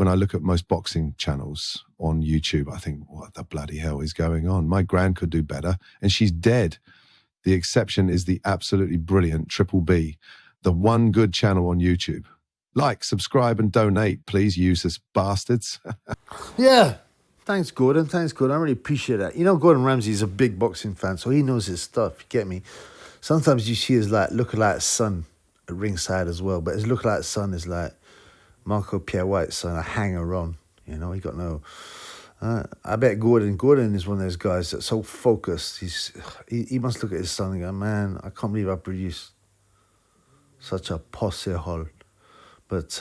when I look at most boxing channels on YouTube, I think, what the bloody hell is going on? My gran could do better, and she's dead. The exception is the absolutely brilliant Triple B, the one good channel on YouTube. Like, subscribe, and donate, please, useless bastards. Yeah. Thanks, Gordon. Thanks, Gordon. I really appreciate that. You know, Gordon Ramsay's a big boxing fan, so he knows his stuff. You get me? Sometimes you see his lookalike son at ringside as well, but his lookalike son is like Marco Pierre White's son, a hanger-on. You know, he got no... I bet Gordon is one of those guys that's so focused. He must look at his son and go, man, I can't believe I produced such a posse hole. But,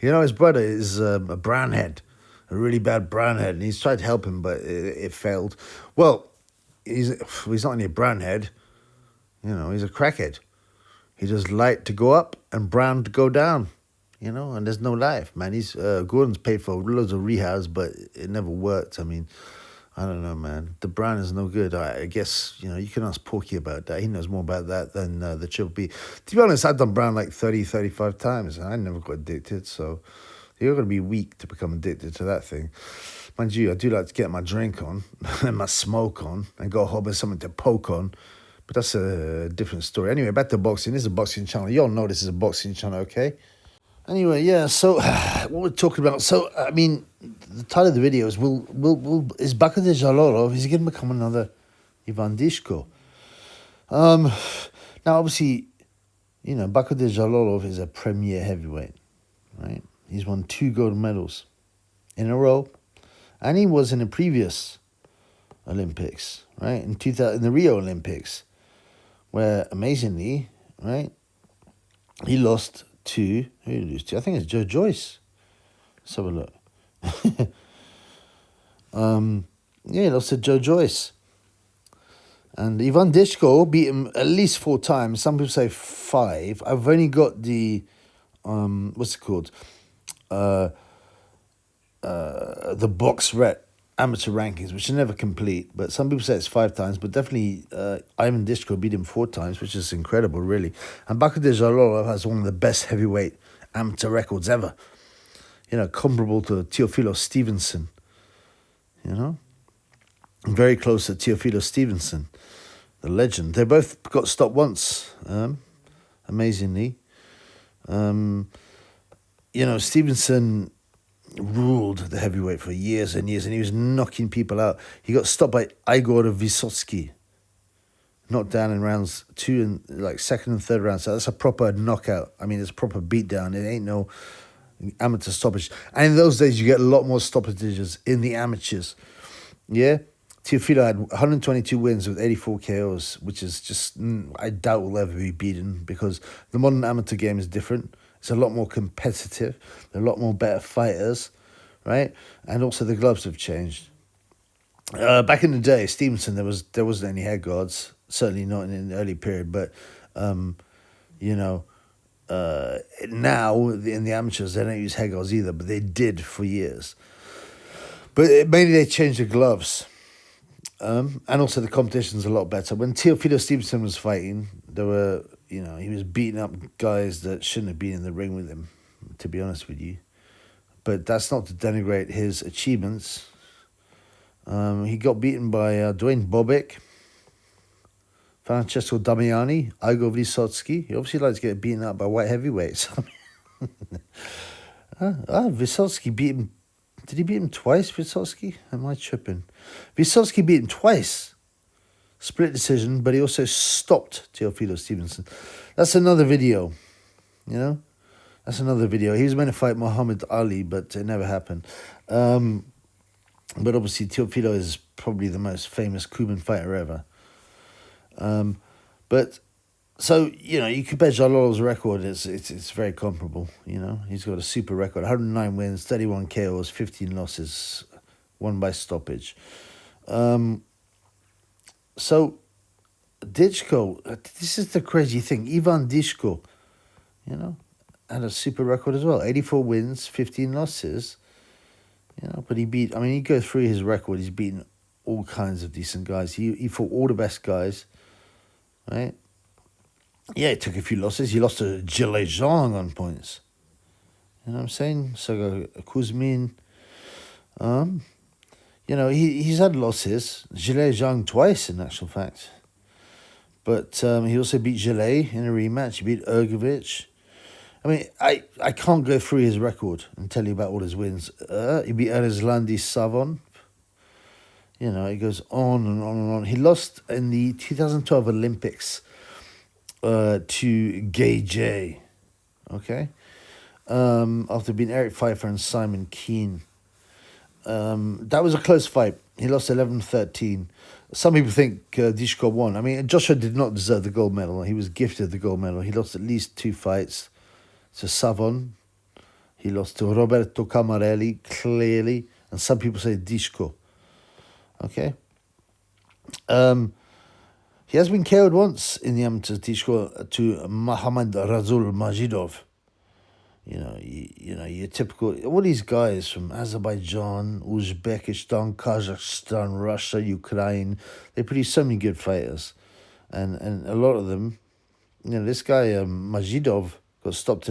you know, his brother is a brownhead, a really bad brownhead, and he's tried to help him, but it failed. Well, he's not only a brownhead, you know, he's a crackhead. He does light to go up and brown to go down. You know, and there's no life, man. Gordon's paid for loads of rehabs, but it never worked. I mean, I don't know, man. The brand is no good. I guess, you know, you can ask Porky about that. He knows more about that than the Triple B. To be honest, I've done brown like 30, 35 times, and I never got addicted, so you're going to be weak to become addicted to that thing. Mind you, I do like to get my drink on and my smoke on and go home with something to poke on, but that's a different story. Anyway, back to boxing. This is a boxing channel. You all know this is a boxing channel, okay? Anyway, yeah, so what we're talking about, so, I mean, the title of the video is, is Bakhodir Jalolov, is he going to become another Ivan Dychko? Now, obviously, you know, Bakhodir Jalolov is a premier heavyweight, right? He's won 2 gold medals in a row, and he was in the previous Olympics, right, in the Rio Olympics, where, amazingly, right, he lost to, who did he lose to? I think it's Joe Joyce. Let's have a look. Yeah, he lost to Joe Joyce. And Ivan Dychko beat him at least 4 times. Some people say 5. I've only got the, what's it called? The box rep amateur rankings, which are never complete, but some people say it's 5 times, but definitely Ivan Dychko beat him 4 times, which is incredible, really. And Bakhodir Jalolov has one of the best heavyweight amateur records ever, you know, comparable to Teofilo Stevenson, you know, very close to Teofilo Stevenson, the legend. They both got stopped once, amazingly. You know, Stevenson ruled the heavyweight for years and years, and he was knocking people out. He got stopped by Igor Vysotsky, knocked down in rounds 2 and like 2nd and 3rd rounds. So that's a proper knockout. I mean, it's a proper beatdown. It ain't no amateur stoppage. And in those days, you get a lot more stoppages in the amateurs. Yeah, Teofilo had 122 wins with 84 KOs, which is just, I doubt will ever be beaten, because the modern amateur game is different. It's a lot more competitive. There are a lot more better fighters, right? And also the gloves have changed. Back in the day, Stevenson, there wasn't any head guards, certainly not in the early period. But you know, now in the amateurs they don't use head guards either, but they did for years. But mainly they changed the gloves, and also the competition's a lot better. When Teofilo Stevenson was fighting, there were, you know, he was beating up guys that shouldn't have been in the ring with him, to be honest with you. But that's not to denigrate his achievements. He got beaten by Dwayne Bobek, Francesco Damiani, Igor Vysotsky. He obviously likes to get beaten up by white heavyweights. Vysotsky beat him. Did he beat him twice, Vysotsky? Am I tripping? Vysotsky beat him twice. Split decision, but he also stopped Teofilo Stevenson. That's another video, you know? That's another video. He was meant to fight Muhammad Ali, but it never happened. But obviously, Teofilo is probably the most famous Cuban fighter ever. But, so, you know, you compare Jalolov's record, it's very comparable, you know? He's got a super record, 109 wins, 31 KOs, 15 losses, 1 by stoppage. So, Dychko, this is the crazy thing. Ivan Dychko, you know, had a super record as well. 84 wins, 15 losses. You know, but he beat, I mean, you go through his record, he's beaten all kinds of decent guys. He fought all the best guys, right? Yeah, he took a few losses. He lost to Zhang on points. You know what I'm saying? So Kuzmin, you know, he's had losses. Zhilei Zhang twice, in actual fact. But he also beat Zhilei in a rematch. He beat Ergovic. I mean, I can't go through his record and tell you about all his wins. He beat Erzlandi Savon. You know, it goes on and on and on. He lost in the 2012 Olympics to Gay J. Okay? After beating Eric Pfeiffer and Simon Keane. That was a close fight. He lost 11-13. Some people think Dychko won. I mean, Joshua did not deserve the gold medal. He was gifted the gold medal. He lost at least 2 fights to Savon. He lost to Roberto Camarelli, clearly. And some people say Dychko. Okay? He has been KO'd once in the amateurs, Dychko, to Mohammad Razul Majidov. You know, your typical, all these guys from Azerbaijan, Uzbekistan, Kazakhstan, Russia, Ukraine, they produce so many good fighters. And a lot of them, you know, this guy, Majidov, got stopped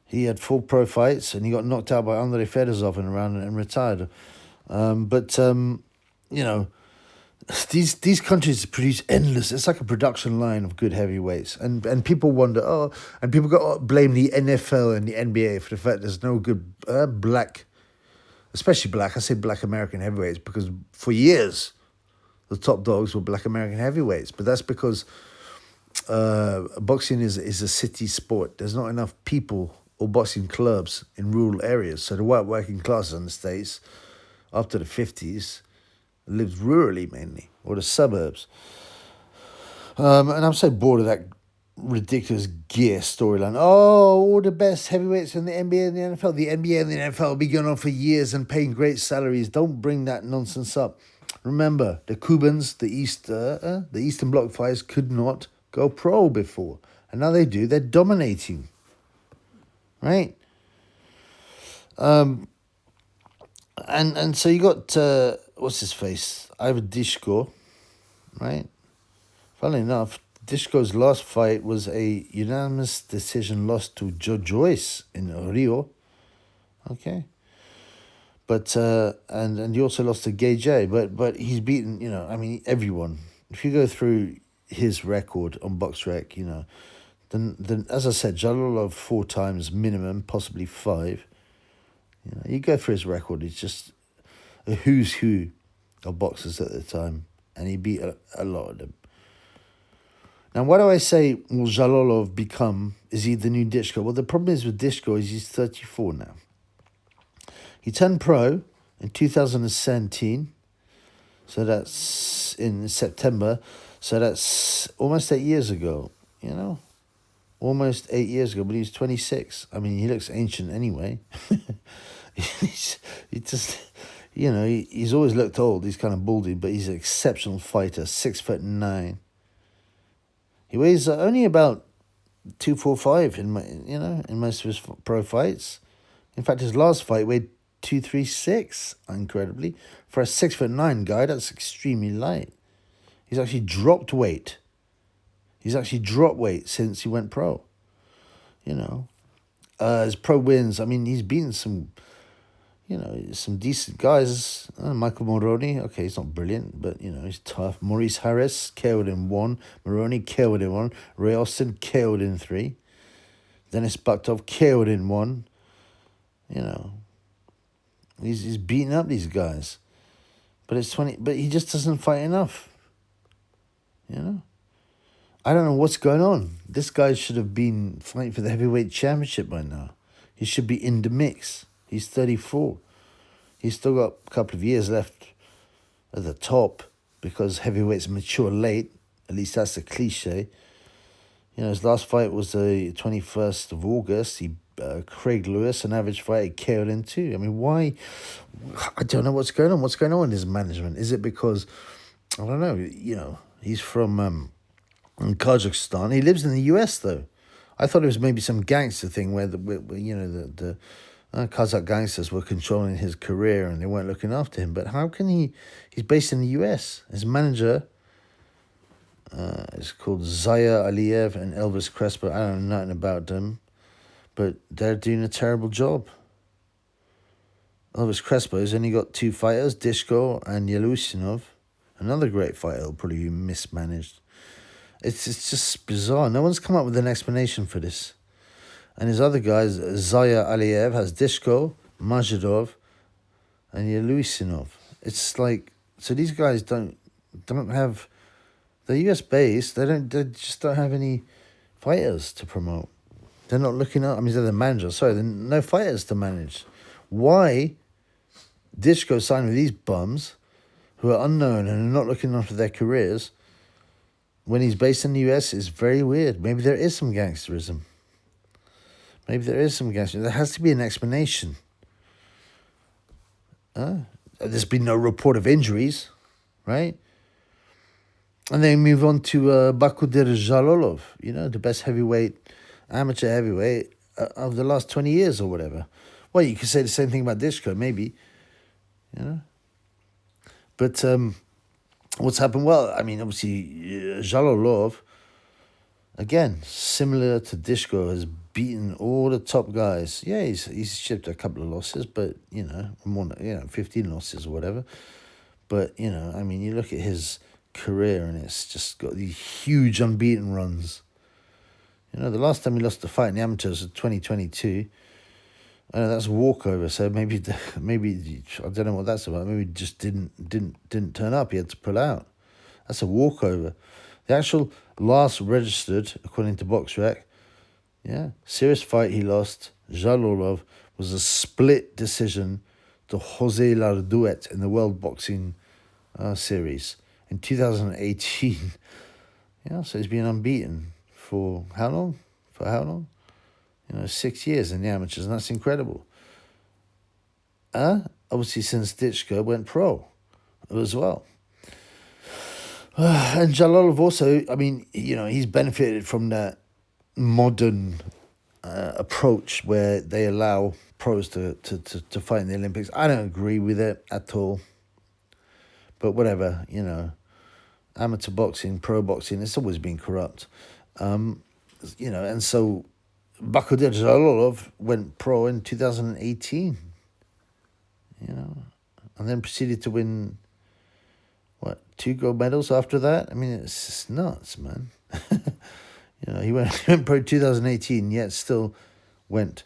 he had 4 pro fights and he got knocked out by Andrei Fedosov in a round and retired. You know, these countries produce endless. It's like a production line of good heavyweights, and people wonder. And people blame the NFL and the NBA for the fact there's no good black, especially black. I say black American heavyweights because for years the top dogs were black American heavyweights, but that's because boxing is a city sport. There's not enough people or boxing clubs in rural areas, so the white working class in the States after the 50s. Lived rurally mainly, or the suburbs. And I'm so bored of that ridiculous gear storyline. Oh, all the best heavyweights in the NBA and the NFL. The NBA and the NFL will be going on for years and paying great salaries. Don't bring that nonsense up. Remember, the Cubans, the Eastern Bloc fighters could not go pro before. And now they do. They're dominating. Right? And so you got... what's his face? Ivan Dychko, right? Funnily enough, Dychko's last fight was a unanimous decision loss to Joe Joyce in Rio. Okay. But and he also lost to Gay J, but he's beaten, you know, I mean, everyone. If you go through his record on BoxRec, you know, then as I said, Jalolov 4 times minimum, possibly 5. You know, you go through his record, it's just a who's who of boxers at the time, and he beat a lot of them. Now, why do I say, will Jalolov is he the new Dychko? Well, the problem is with Dychko is he's 34 now. He turned pro in 2017, so that's in September, so that's almost 8 years ago, you know? Almost 8 years ago, but he's 26. I mean, he looks ancient anyway. he just... You know, he's always looked old. He's kind of baldy, but he's an exceptional fighter. 6'9". He weighs only about 245 in most of his pro fights. In fact, his last fight weighed 236. Incredibly, for a 6'9" guy, that's extremely light. He's actually dropped weight. Since he went pro. You know, his pro wins. I mean, he's beaten some. You know, some decent guys. Michael Moroni, okay, he's not brilliant, but, you know, he's tough. Maurice Harris, KO'd in 1. Moroni, KO'd in 1. Ray Austin, KO'd in 3. Dennis Buktov, KO'd in 1. You know, he's beating up these guys. But but he just doesn't fight enough. You know? I don't know what's going on. This guy should have been fighting for the heavyweight championship by now. He should be in the mix. He's 34. He's still got a couple of years left at the top because heavyweights mature late. At least that's the cliche. You know, his last fight was the 21st of August. Craig Lewis, an average fighter, KO'd in 2. I mean, why? I don't know what's going on. What's going on in his management? Is it because, I don't know, you know, he's from Kazakhstan. He lives in the US, though. I thought it was maybe some gangster thing where the Kazakh gangsters were controlling his career and they weren't looking after him. But how can he's based in the US. His manager is called Zaya Aliyev and Elvis Crespo. I don't know nothing about them. But they're doing a terrible job. Elvis Crespo's only got 2 fighters, Dychko and Yelusinov. Another great fighter will probably be mismanaged. It's just bizarre. No one's come up with an explanation for this. And his other guys, Zaya Aliyev has Dychko, Majidov, and Yelusinov. It's like, so these guys don't have, they're US based, they just don't have any fighters to promote. They're not looking up, I mean, they're the managers, sorry, there are no fighters to manage. Why Dychko signed with these bums who are unknown and are not looking after their careers when he's based in the US is very weird. Maybe there is some gangsterism. There has to be an explanation. There's been no report of injuries, right? And then move on to Bakhodir Jalolov, the best amateur heavyweight of the last 20 years or whatever. Well, you could say the same thing about Dychko, maybe, But what's happened? Well, I mean, obviously, Jalolov, again, similar to Dychko, has beaten all the top guys. Yeah, he's shipped a couple of losses, but, 15 losses or whatever. But, I mean, you look at his career and it's just got these huge unbeaten runs. The last time he lost the fight in the amateurs was 2022. I know that's a walkover, so maybe I don't know what that's about. Maybe he just didn't turn up. He had to pull out. That's a walkover. The actual last registered, according to BoxRec, serious fight he lost, Jalolov, was a split decision to Jose Larduet in the World Boxing Series in 2018. So he's been unbeaten for how long? 6 years in the amateurs, and that's incredible. Obviously, since Dychko went pro as well. And Jalolov also, I mean, he's benefited from that modern approach where they allow pros to fight in the Olympics. I don't agree with it at all. But whatever, amateur boxing, pro boxing, it's always been corrupt. And so Bakhodir Jalolov went pro in 2018, and then proceeded to win, 2 gold medals after that? I mean, it's just nuts, man. He went pro in 2018, yet still went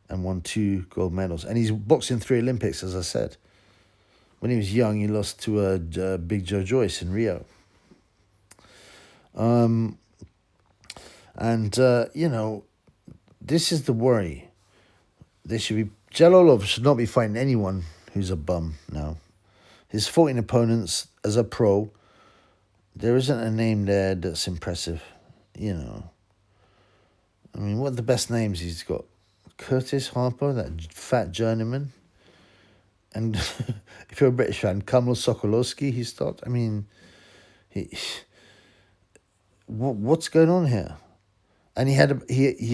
and won 2 gold medals. And he's boxed in 3 Olympics, as I said. When he was young, he lost to Big Joe Joyce in Rio. This is the worry. Jalolov should not be fighting anyone who's a bum now. His 14 opponents as a pro, there isn't a name there that's impressive, I mean, what are the best names he's got? Curtis Harper, that fat journeyman. And if you're a British fan, Kamil Sokolowski, he stopped. I mean, what's going on here? And he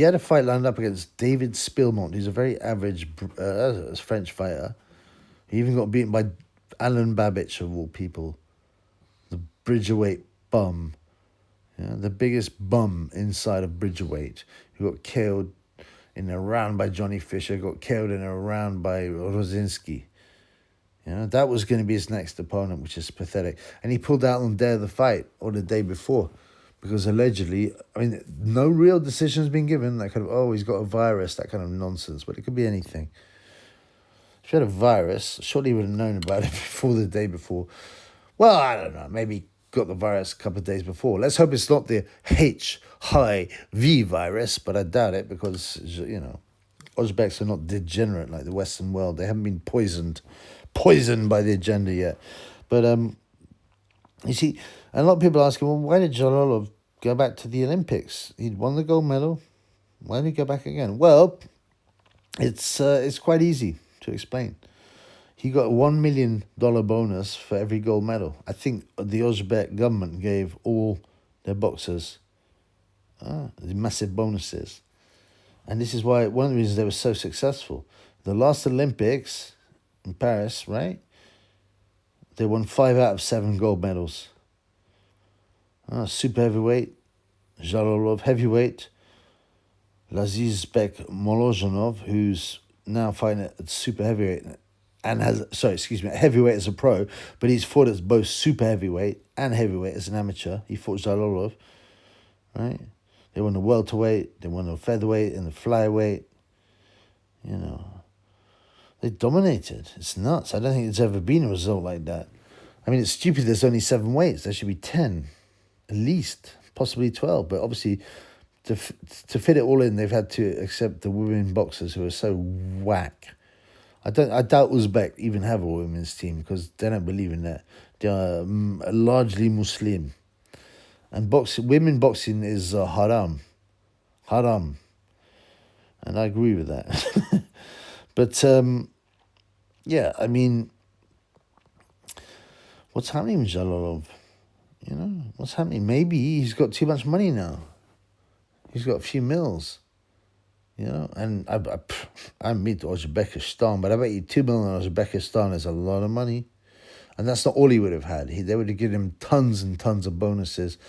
had a fight lined up against David Spilmont, who's a very average French fighter. He even got beaten by Alan Babich, of all people, the Bridgerweight bum, the biggest bum inside of Bridgerweight, who got killed in a round by Johnny Fisher, got killed in a round by Rosinski. That was going to be his next opponent, which is pathetic. And he pulled out on the day of the fight or the day before. Because allegedly, I mean, no real decision's been given. That kind of, he's got a virus, that kind of nonsense. But it could be anything. If he had a virus, surely he would have known about it before the day before. Well, I don't know. Maybe he got the virus a couple of days before. Let's hope it's not the HIV virus, but I doubt it because, Uzbeks are not degenerate like the Western world. They haven't been poisoned by the agenda yet. But, you see, a lot of people are asking, well, why did Jalolov go back to the Olympics? He'd won the gold medal. Why did he go back again? Well, it's quite easy to explain. He got a $1 million bonus for every gold medal. I think the Uzbek government gave all their boxers the massive bonuses. And this is why one of the reasons they were so successful. The last Olympics in Paris, right? They won 5 out of 7 gold medals. Super heavyweight, Jalolov. Heavyweight, Lazizbek Molozhanov, who's now fighting at super heavyweight and heavyweight as a pro, but he's fought as both super heavyweight and heavyweight as an amateur. He fought Jalolov, right? They won the welterweight, they won the featherweight and the flyweight. You know, they dominated. It's nuts. I don't think there's ever been a result like that. I mean, it's stupid there's only 7 weights. There should be 10, at least, possibly 12. But obviously, to fit it all in, they've had to accept the women boxers who are so whack. I doubt Uzbek even have a women's team because they don't believe in that. They are largely Muslim. And women boxing is haram. Haram. And I agree with that. But, yeah, I mean, what's happening with Jalolov? You know, what's happening? Maybe he's got too much money now. He's got a few mils. You know, and I'm meet Uzbekistan, but I bet you 2 million in Uzbekistan is a lot of money. And that's not all he would have had. They would have given him tons and tons of bonuses.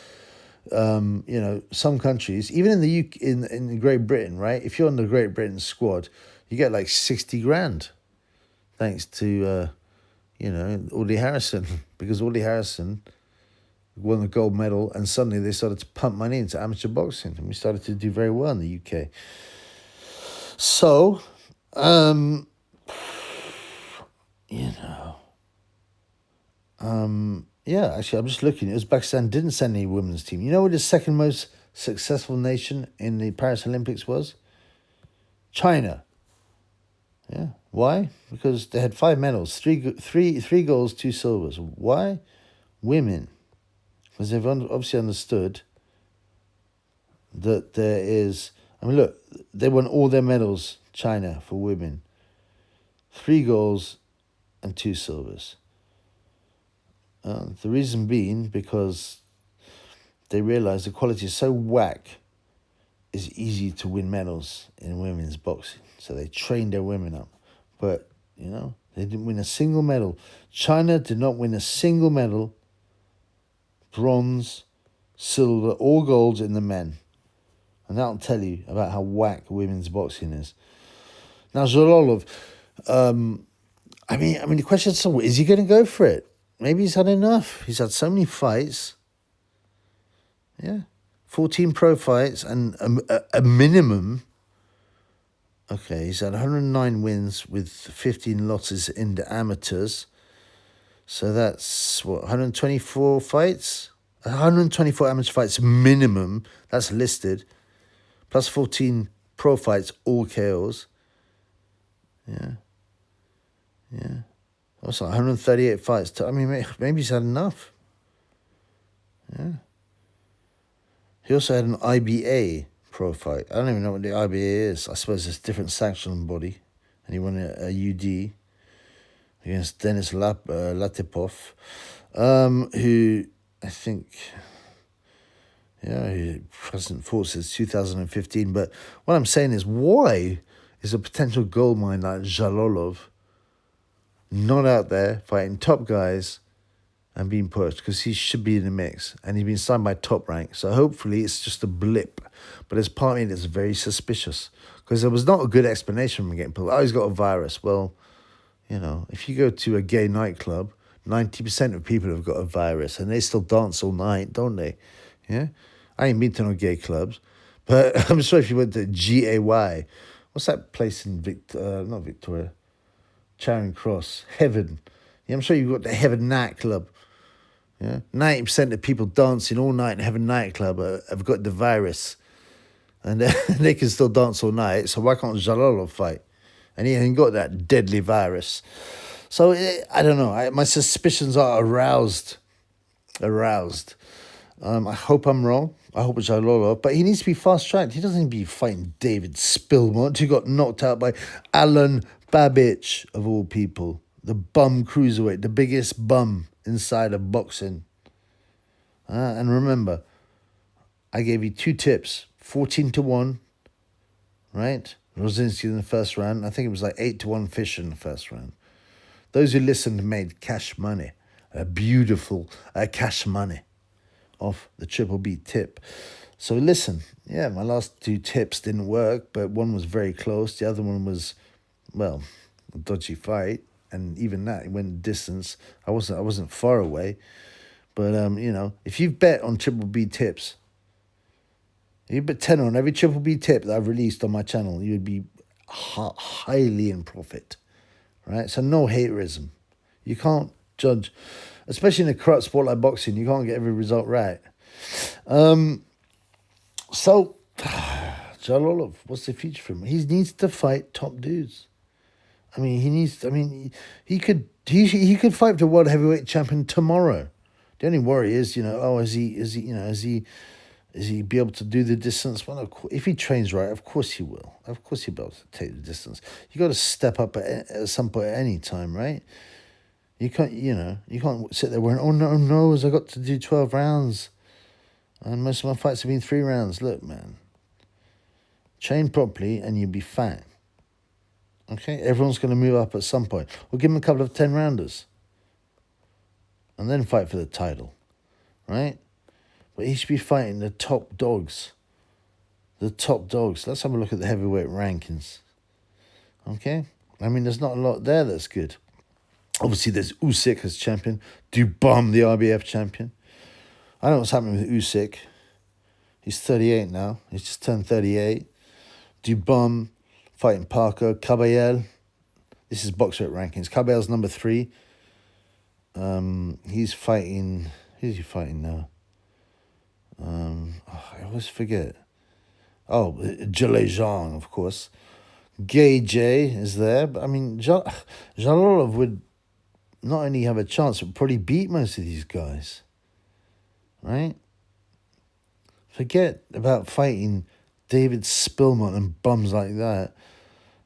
You know, some countries, even in the UK, in Great Britain, right? If you're on the Great Britain squad, you get like 60 grand, thanks to you know, Audley Harrison, because Audley Harrison won the gold medal, and suddenly they started to pump money into amateur boxing, and we started to do very well in the UK. So, you know, yeah, actually, I'm just looking. Uzbekistan didn't send any women's team. You know what the second most successful nation in the Paris Olympics was? China. Yeah. Why? Because they had 5 medals, three golds, 2 silvers. Why? Women. Because they've obviously understood that there is... I mean, look, they won all their medals, China, for women. 3 golds and 2 silvers. The reason being because they realize the quality is so whack, it's easy to win medals in women's boxing. So they trained their women up. But, you know, they didn't win a single medal. China did not win a single medal. Bronze, silver, all golds in the men. And that'll tell you about how whack women's boxing is. Now, Jalolov, I mean, the question is he going to go for it? Maybe he's had enough. He's had so many fights. Yeah. 14 pro fights and a minimum. Okay, he's had 109 wins with 15 losses in the amateurs. So that's, 124 fights? 124 amateur fights minimum. That's listed. Plus 14 pro fights, all KOs. Yeah. Yeah. Also, 138 fights. I mean, maybe he's had enough. Yeah. He also had an IBA pro fight. I don't even know what the IBA is. I suppose it's a different sanctioning body. And he won a UD against Denis Latipov, who I think, he hasn't fought since 2015. But what I'm saying is, why is a potential gold mine like Jalolov not out there fighting top guys and being pushed? Because he should be in the mix, and he's been signed by Top Rank. So hopefully it's just a blip. But there's part of me that's very suspicious, because there was not a good explanation from getting pulled. Oh, he's got a virus. Well, you know, if you go to a gay nightclub, 90% of people have got a virus, and they still dance all night, don't they? Yeah, I ain't been to no gay clubs, but I'm sure if you went to GAY, what's that place in not Victoria, Charing Cross, Heaven. Yeah, I'm sure you've got the Heaven nightclub. Yeah, 90% of people dancing all night in Heaven nightclub have got the virus, and they can still dance all night. So why can't Jalolov fight? And he ain't got that deadly virus. So I don't know. My suspicions are aroused. I hope I'm wrong. I hope it's Jalolov, but he needs to be fast-tracked. He doesn't need to be fighting David Spilmont, who got knocked out by Alan Babich, of all people. The bum cruiserweight, the biggest bum inside of boxing. And remember, I gave you 2 tips. 14-1, right? Rosinski in the first round. I think it was like 8-1 Fisher in the first round. Those who listened made cash money. A beautiful cash money off the Triple B tip. So listen, yeah, my last 2 tips didn't work, but one was very close. The other one was, well, a dodgy fight, and even that, it went distance. I wasn't far away, but if you've bet on Triple B tips, if you bet 10 on every Triple B tip that I've released on my channel, you would be highly in profit, right? So no haterism. You can't judge, especially in a corrupt sport like boxing. You can't get every result right. So, Jalolov, what's the future for him? He needs to fight top dudes. I mean, he could fight the world heavyweight champion tomorrow. The only worry is, is he be able to do the distance? Well, if he trains right, of course he will. Of course he'll be able to take the distance. You got to step up at some point at any time, right? You can't sit there going, oh no, I got to do 12 rounds. And most of my fights have been 3 rounds. Look, man. Train properly and you'll be fine. Okay? Everyone's going to move up at some point. We'll give him a couple of 10-rounders. And then fight for the title. Right? But he should be fighting the top dogs. The top dogs. Let's have a look at the heavyweight rankings. Okay? I mean, there's not a lot there that's good. Obviously, there's Usyk as champion. Dubam, the RBF champion. I don't know what's happening with Usyk. He's 38 now. He's just turned 38. Dubam fighting Parker. Caballel. This is boxer rankings. Caballel's number 3. He's fighting... Who's he fighting now? I always forget. Oh, Jalolov, of course. Gay J is there. But, I mean, Jalolov would not only have a chance, but probably beat most of these guys. Right? Forget about fighting David Spillman and bums like that.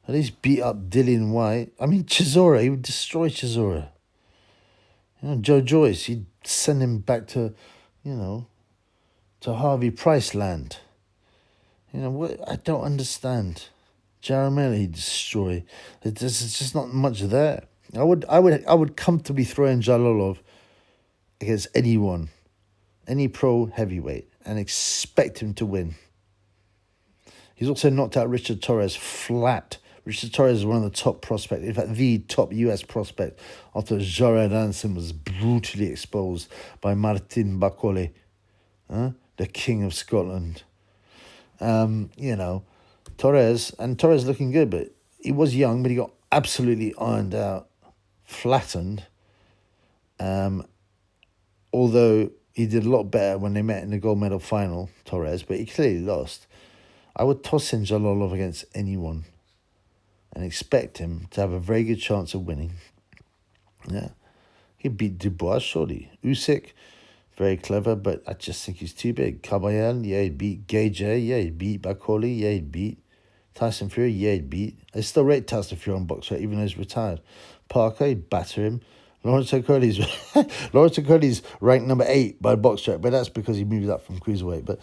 At least beat up Dillian White. I mean, Chisora, he would destroy Chisora. Joe Joyce, he'd send him back to, to Harvey Price land. What I don't understand. Jaramel, he'd destroy. There's just not much there. I would comfortably throw in Jalolov against anyone. Any pro heavyweight, and expect him to win. He's also knocked out Richard Torres flat. Richard Torres is one of the top prospects, in fact, the top US prospect, after Jared Anson was brutally exposed by Martin Bakhodir, the King of Scotland. Torres looking good, but he was young, but he got absolutely ironed out, flattened. Although he did a lot better when they met in the gold medal final, Torres, but he clearly lost. I would toss in Jalolov against anyone and expect him to have a very good chance of winning. Yeah. He beat Dubois, surely. Usyk, very clever, but I just think he's too big. Caballel, yeah, he beat Gay J, yeah, he beat Bakhodir, yeah, he beat Tyson Fury, yeah, he beat. I still rate Tyson Fury on box rate, even though he's retired. Parker, he'd batter him. Lawrence Curly's ranked number 8 by box track, but that's because he moved up from cruiserweight. But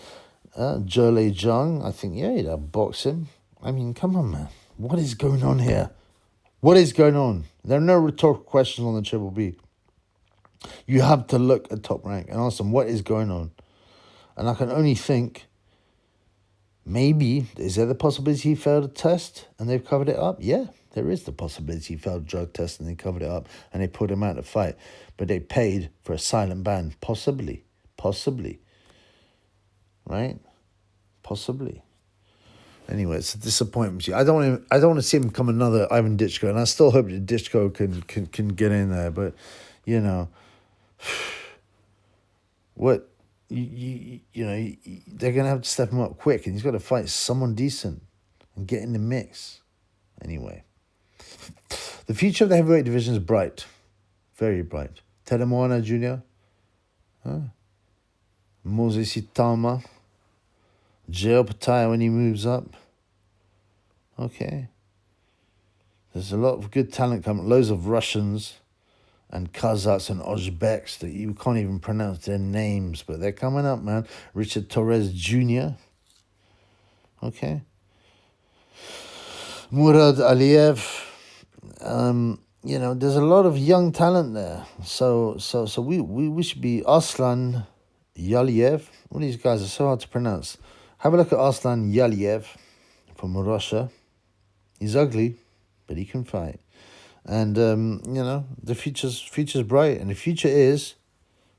Zhele Zhang, I think, yeah, he'd outbox him. I mean, come on, man. What is going on here? What is going on? There are no rhetorical questions on the Triple B. You have to look at Top Rank and ask them what is going on. And I can only think, maybe, is there the possibility he failed a test and they've covered it up? Yeah. There is the possibility he failed a drug test and they covered it up and they put him out of fight. But they paid for a silent ban. Possibly. Right? Possibly. Anyway, it's a disappointment. I don't want to see him become another Ivan Dychko, and I still hope that Dychko can get in there. But what they're gonna have to step him up quick, and he's got to fight someone decent and get in the mix. Anyway. The future of the heavyweight division is bright. Very bright. Telemoana Jr. Moses Itama. Joe Pataya when he moves up. Okay. There's a lot of good talent coming. Loads of Russians and Kazakhs and Uzbeks that you can't even pronounce their names, but they're coming up, man. Richard Torres Jr. Okay. Murad Aliyev. There's a lot of young talent there. So we should be Aslan Yaliev. All these guys are so hard to pronounce. Have a look at Arslan Yaliev from Russia. He's ugly, but he can fight. And, the future's bright. And the future is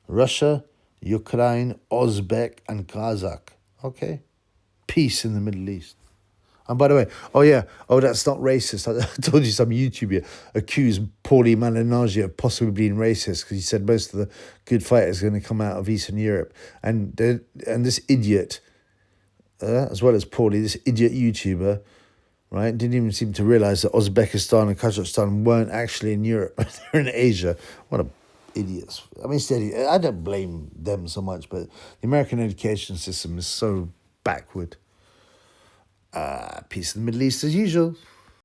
Russia, Ukraine, Uzbek, and Kazakh. Okay? Peace in the Middle East. And by the way, that's not racist. I told you some YouTuber accused Paulie Malignaggi of possibly being racist because he said most of the good fighters are going to come out of Eastern Europe. And this idiot, as well as Paulie, this idiot YouTuber, right, didn't even seem to realize that Uzbekistan and Kazakhstan weren't actually in Europe. They're in Asia. What a idiots. I mean, I don't blame them so much, but the American education system is so backward. Peace in the Middle East as usual.